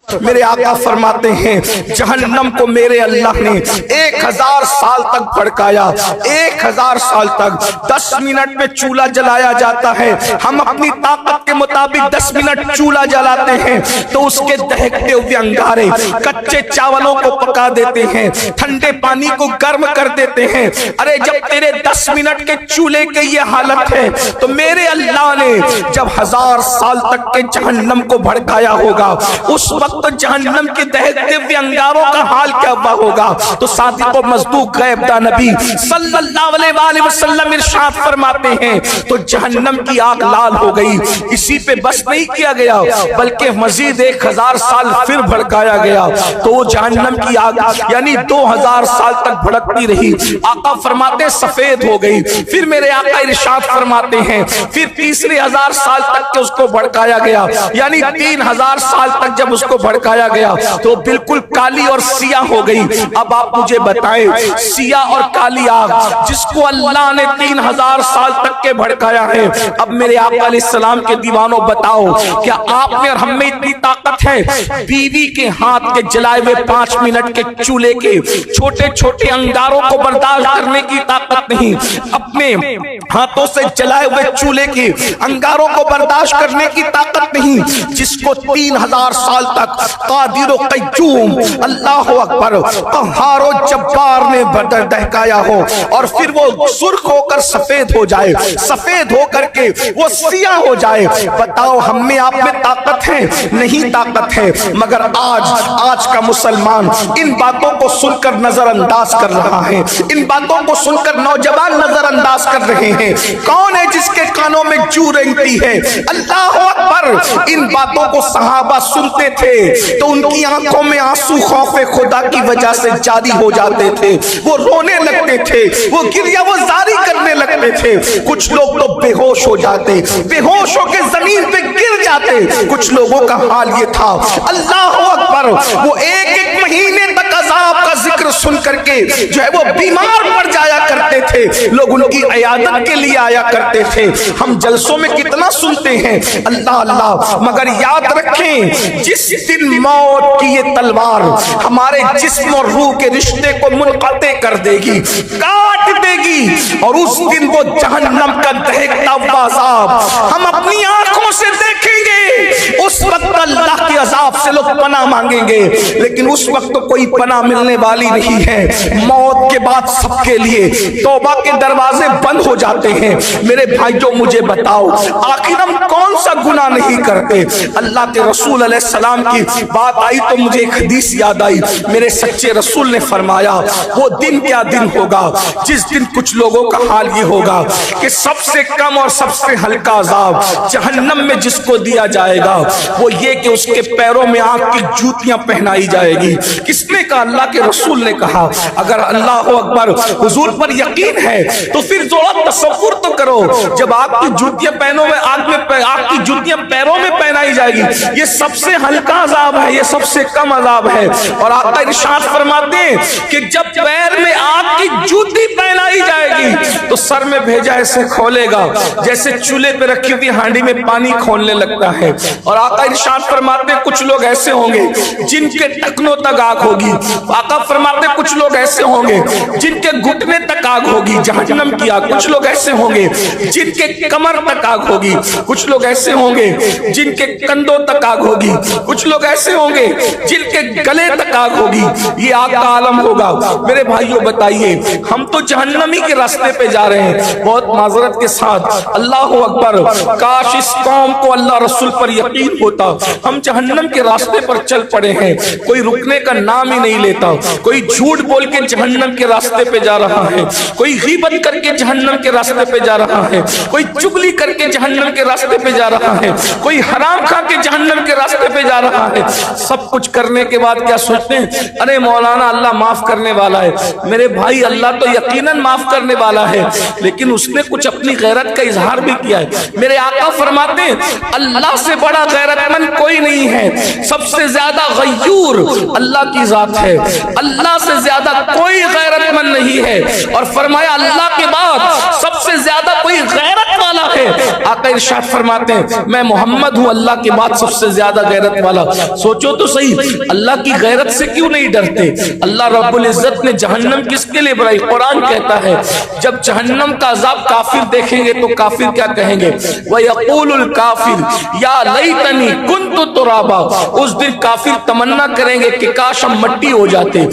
میرے آقا فرماتے ہیں جہنم کو میرے اللہ نے 1000 سال تک بھڑکایا، 1000 سال تک 10 منٹ میں چولہا جلایا جاتا ہے، ہم اپنی طاقت کے مطابق 10 منٹ چولہا جلاتے ہیں تو اس کے دہکتے ہوئے انگارے کچے چاولوں کو پکا دیتے ہیں، ٹھنڈے پانی کو گرم کر دیتے ہیں۔ ارے جب تیرے 10 منٹ کے چولہے کے یہ حالت ہے تو میرے اللہ نے جب 1000 سال تک کے جہنم کو بھڑکایا ہوگا اس وقت تو جہنم کے دہکتے ہوئے انگاروں کا حال کیا ہوا ہوگا۔ تو صادق و مصدوق غیب داں نبی صلی اللہ علیہ وآلہ وسلم ارشاد فرماتے ہیں تو جہنم کی آگ لال ہو گئی۔ اسی پہ بس نہیں کیا گیا بلکہ مزید 1000 سال پھر بھڑکایا گیا تو وہ جہنم کی آگ یعنی 2000 سال تک بھڑکتی رہی۔ آقا فرماتے سفید ہو گئی، پھر میرے آقا ارشاد فرماتے ہیں پھر تیسرے 1000 سال تک کے اس کو بھڑکایا گیا، یعنی 3000 سال تک جب اس کو بھڑکایا گیا تو بالکل کالی اور سیاہ ہو گئی۔ اب آپ مجھے بتائیں سیاہ اور کالی آگ جس کو اللہ نے 3000 سال تک کے بھڑکایا ہے، اب میرے آقا علیہ السلام کے دیوانوں بتاؤ کیا آپ میں اور ہم میں اتنی طاقت ہے؟ بیوی کے ہاتھ کے جلائے ہوئے 5 منٹ کے چولہے کے چھوٹے چھوٹے انگاروں کو برداشت کرنے کی طاقت نہیں، اپنے ہاتھوں سے جلائے ہوئے چولہے کے انگاروں کو برداشت کرنے کی طاقت نہیں، جس کو 3000 سال تک قادر و قیوم اللہ اکبر قہار و جبار نے دہکایا ہو اور پھر وہ سرخ ہو کر سفید ہو جائے، سفید ہو کر کے وہ سیاہ ہو جائے۔ بتاؤ ہم میں آپ میں طاقت ہے؟ نہیں طاقت ہے، مگر آج کا مسلمان ان باتوں کو سن کر نظر انداز کر رہا ہے، ان باتوں کو سن کر نوجوان نظر انداز کر رہے ہیں۔ کون ہے جس کے کانوں میں جو رنگتی ہے؟ اللہ اکبر۔ ان باتوں کو صحابہ سنتے تھے تو ان کی آنکھوں میں آنسو خوف خدا کی وجہ سے جاری ہو جاتے تھے، وہ رونے لگتے تھے، وہ گریہ وہ زاری کرنے لگتے تھے۔ کچھ لوگ تو بے ہوش ہو جاتے، بے ہوش ہو کے زمین پہ گر جاتے۔ کچھ لوگوں کا حال یہ تھا اللہ اکبر وہ ایک مہینے تک عذاب کا ذکر سن کر کے جو ہے وہ بیمار پڑ جایا کرتے تھے، لوگ ان کی عیادت کے لیے آیا کرتے تھے۔ ہم جلسوں میں کتنا سنتے ہیں اللہ اللہ، مگر یاد رکھیں جس دن موت کی یہ تلوار ہمارے جسم اور روح کے رشتے کو منقطع کر دے گی، کاٹ دے گی، اور اس دن وہ جہنم کا دہکتا ہوا عذاب ہم اپنی آنکھوں سے دیکھیں گے۔ اس وقت اللہ کے عذاب سے لوگ پناہ مانگیں گے، لیکن اس وقت تو کوئی پناہ ملنے والی نہیں ہے۔ موت کے بعد سب کے لیے توبہ کے دروازے بند ہو جاتے ہیں۔ میرے بھائیوں مجھے بتاؤ آخر ہم کون سا گناہ نہیں کرتے؟ اللہ کے رسول علیہ السلام کی بات آئی تو مجھے ایک حدیث یاد آئی، میرے سچے رسول نے فرمایا وہ دن کیا دن ہوگا جس دن کچھ لوگوں کا حال یہ ہوگا کہ سب سے کم اور سب سے ہلکا عذاب جہنم میں جس کو دیا جائے گا وہ یہ کہ اس کے پیروں میں آگ کی جوتیاں پہنائی جائے گی۔ کس نے کہا؟ اللہ کے رسول نے کہا۔ اگر اللہ اکبر حضور پر یقین ہے تو پھر تھوڑا تصور تو کرو، جب آگ کی جوتیاں پہنوں میں آگ کی جوتیاں پیروں میں پہنائی جائے گی، یہ سب سے ہلکا عذاب ہے، یہ سب سے کم عذاب ہے۔ اور آقا ارشاد فرماتے ہیں کہ جب پیر میں آگ کی جوتی پہنائی جائے گی تو سر میں بھیجا ایسے کھولے گا جیسے چولہے پہ رکھی ہوئی ہانڈی میں پانی کھولنے لگتا ہے۔ اور آقا ارشاد فرماتے ہیں کچھ لوگ ایسے ہوں گے جن کے ٹکنوں تک آگ ہوگی۔ آقا فرماتے ہیں کچھ لوگ ایسے ہوں گے جن کے گھٹنے تک آگ ہوگی، جہنم کی آگ۔ کچھ لوگ ایسے ہوں گے جن کے کمر تک آگ ہوگی، کچھ لوگ ایسے ہوں گے جن کے کندھوں تک آگ ہوگی، کچھ لوگ ایسے ہوں گے جن کے گلے تک آگ ہوگی۔ یہ آگ کا عالم ہوگا۔ میرے بھائیوں بتائیے ہم تو جہنمی کے راستے پہ جا رہے ہیں۔ بہت معذرت کے ساتھ اللہ اکبر، کاش اس قوم کو اللہ رسول پر یقین ہوتا۔ ہم جہنم کے راستے پر چل پڑے ہیں، کوئی رکنے کا نام ہی نہیں لیتا، کوئی جھوٹ بول کے جہنم کے راستے پہ جا رہا ہے، کوئی غیبت کر کے جہنم کے راستے پہ جا رہا ہے، کوئی چغلی کر کے جہنم کے راستے پہ جا رہا ہے، کوئی حرام کھا کے جہنم کے راستے پہ جا رہا ہے۔ سب کچھ کرنے کے بعد کیا سوچتے ہیں؟ ارے مولانا اللہ معاف کرنے والا ہے۔ میرے بھائی اللہ تو یقیناً معاف کرنے والا ہے، لیکن اس نے کچھ اپنی غیرت کا اظہار بھی کیا ہے۔ میرے آقا فرماتے ہیں اللہ سے بڑا غیرت مند کوئی نہیں ہے، سب سے زیادہ غیور اللہ کی ذات ہے۔ اللہ اللہ سے زیادہ کوئی غیرت مند نہیں ہے، اور فرمایا اللہ کے بعد سب سے زیادہ کوئی غیرت والا ہے۔ آقا ارشاد فرماتے ہیں میں محمد ہوں اللہ کے بعد سب سے زیادہ غیرت والا۔ سوچو تو صحیح، اللہ کی غیرت سے کیوں نہیں ڈرتے؟ اللہ رب العزت نے جہنم کس کے لیے بنائی؟ قرآن کہتا ہے جب جہنم کا عذاب کافر دیکھیں گے تو کافر کیا کہیں گے؟ وَيَقُولُ الْكَافِرُ يَا لَيْتَنِي كُنْتُ تُرَابًا، اس دن کافر تمنا کریں گے کہ کاش ہم مٹی ہو جاتے۔